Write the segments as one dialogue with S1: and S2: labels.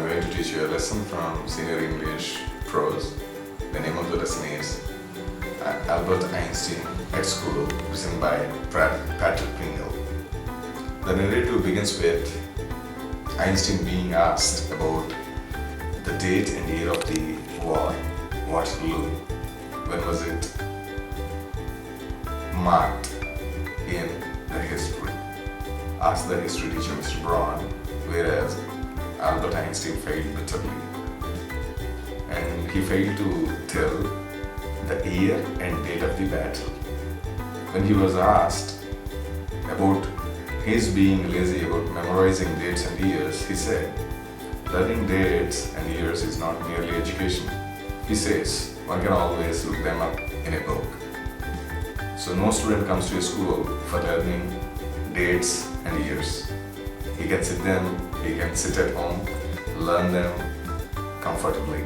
S1: I'm going to teach you a lesson from Senior English Prose. The name of the lesson is Albert Einstein at School, written by Patrick Pringle. The narrative begins with Einstein being asked about the date and year of the war, Waterloo. When was it marked in the history? Asked the history teacher, Mr. Braun, whereas Albert Einstein failed bitterly. And he failed to tell the year and date of the battle. When he was asked about his being lazy about memorizing dates and years, he said, learning dates and years is not merely education. He says, one can always look them up in a book. So no student comes to a school for learning dates and years. He can sit at home, learn them comfortably.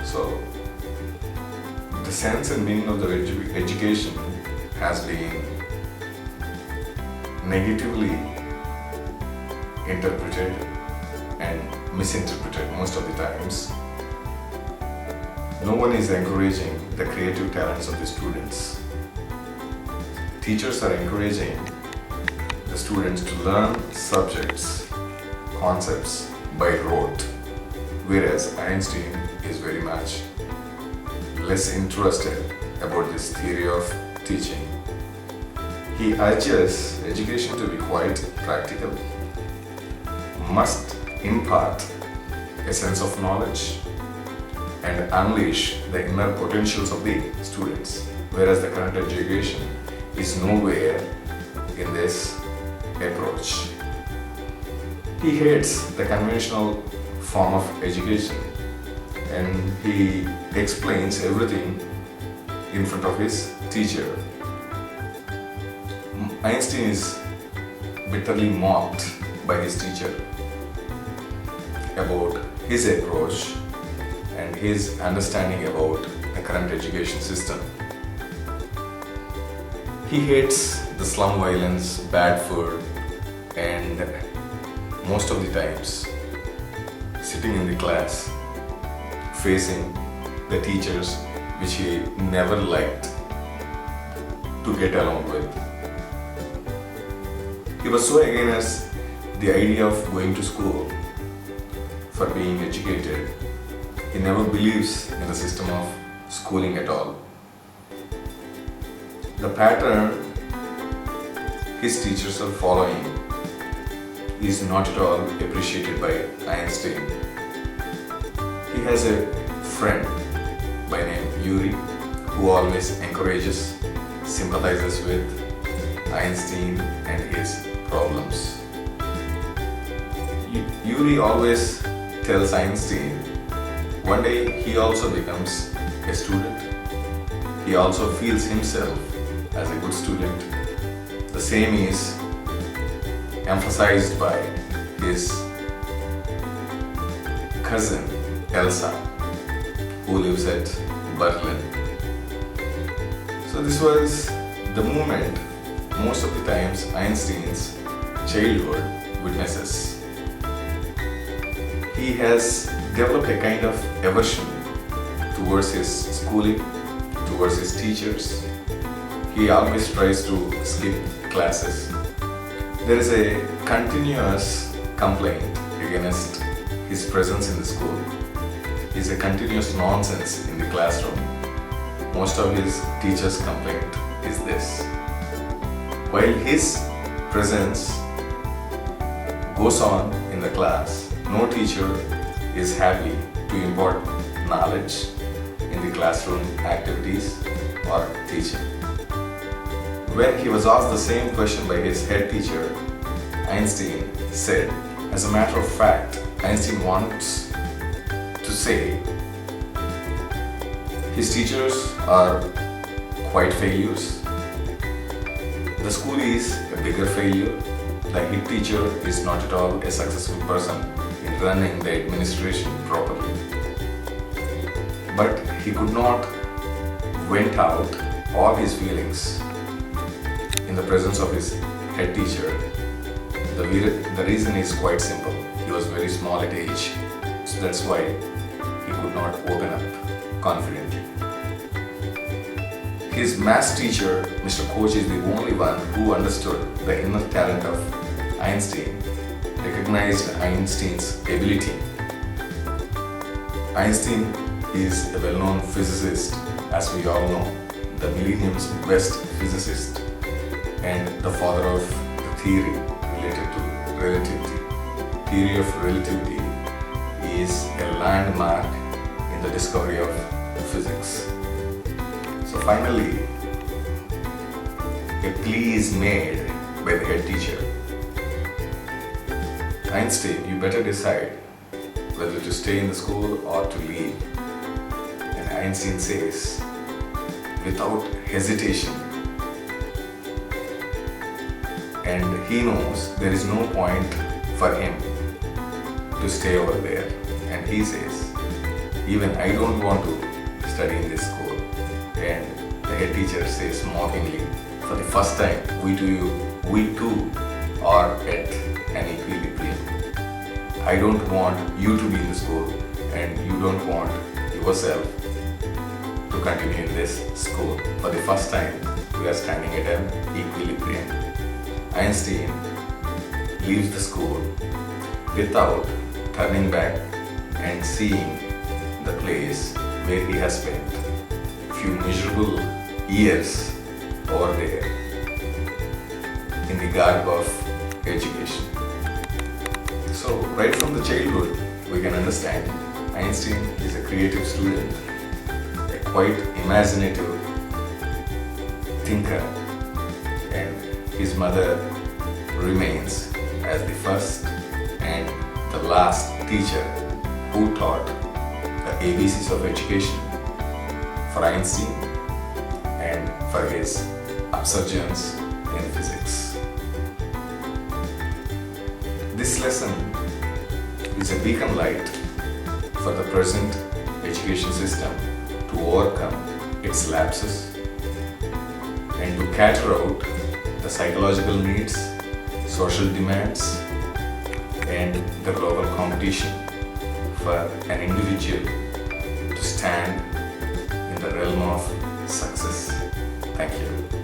S1: So the sense and meaning of the education has been negatively interpreted and misinterpreted most of the times. No one is encouraging the creative talents of the students. Teachers are encouraging the students to learn subjects, concepts by rote, whereas Einstein is very much less interested about this theory of teaching. He urges education to be quite practical, must impart a sense of knowledge and unleash the inner potentials of the students, whereas the current education is nowhere in this approach. He hates the conventional form of education and he explains everything in front of his teacher. Einstein is bitterly mocked by his teacher about his approach and his understanding about the current education system. He hates the slum violence, bad food, and most of the times sitting in the class facing the teachers which he never liked to get along with. He was so against the idea of going to school for being educated. He never believes in the system of schooling at all. The pattern his teachers are following is not at all appreciated by Einstein. He has a friend by name Yuri who always encourages, sympathizes with Einstein and his problems. Yuri always tells Einstein one day he also becomes a student. He also feels himself as a good student. The same is emphasized by his cousin Elsa, who lives at Berlin. So this was the moment most of the times Einstein's childhood witnesses. He has developed a kind of aversion towards his schooling, towards his teachers. He always tries to skip classes. There is a continuous complaint against his presence in the school. It's a continuous nonsense in the classroom. Most of his teachers' complaint is this. While his presence goes on in the class, no teacher is happy to impart knowledge in the classroom activities or teaching. When he was asked the same question by his head teacher, Einstein said, as a matter of fact, Einstein wants to say his teachers are quite failures. The school is a bigger failure. The head teacher is not at all a successful person in running the administration properly. But he could not vent out all his feelings in the presence of his head teacher. The reason is quite simple. He he was very small at age, so that's why he could not open up confidently. His maths teacher, Mr. Koch, is the only one who understood the inner talent of Einstein, recognized Einstein's ability. Einstein is a well-known physicist, as we all know, the millennium's best physicist and the father of the theory related to relativity. Theory of relativity is a landmark in the discovery of physics. So finally, a plea is made by the head teacher. Einstein, you better decide whether to stay in the school or to leave. And Einstein says, without hesitation, and he knows there is no point for him to stay over there. And he says, even I don't want to study in this school. And the head teacher says mockingly, for the first time, we too are at an equilibrium. I don't want you to be in the school, and you don't want yourself to continue in this school. For the first time, we are standing at an equilibrium. Einstein leaves the school without turning back and seeing the place where he has spent a few miserable years over there in the garb of education. So right from the childhood, we can understand Einstein is a creative student, a quite imaginative thinker, and his mother remains as the first and the last teacher who taught the ABCs of education for Einstein and for his upsurgence in physics. This lesson is a beacon light for the present education system to overcome its lapses and to cater out the psychological needs, social demands, and the global competition for an individual to stand in the realm of success. Thank you.